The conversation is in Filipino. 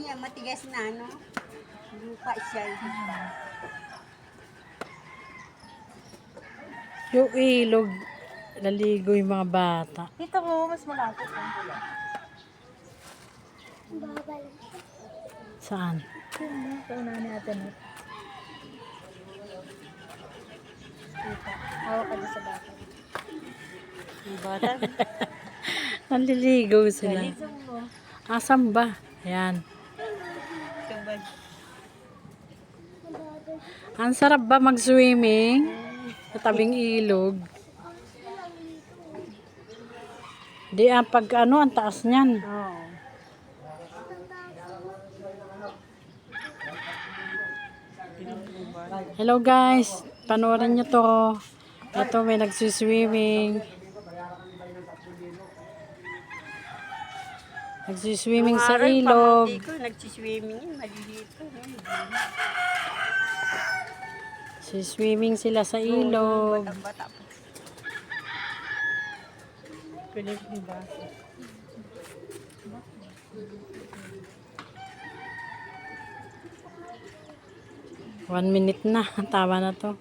niya, matigas na, no? Lupa siya. Yung ilog, naligo yung mga bata. Dito mo, mas malapit. Saan? Paunahan natin. Dito. Hawak ka dyan sa bata. Yung bata, Naliligo sila. galizo mo. Asan ba? Ayan. Sabay. Ang sarap ba mag-swimming? Sa tabing ilog. Di pag ano, ang taas niyan. Oo. Hello guys, panoorin nyo to. Ito may nagsiswimming. Nagsiswimming sa ilog. Pamangkin ko, nagsiswimming yun, malilito. Siswimming sila sa ilog. Bata-bata pa. Pwede di ba? 1 minute na. Tama na to.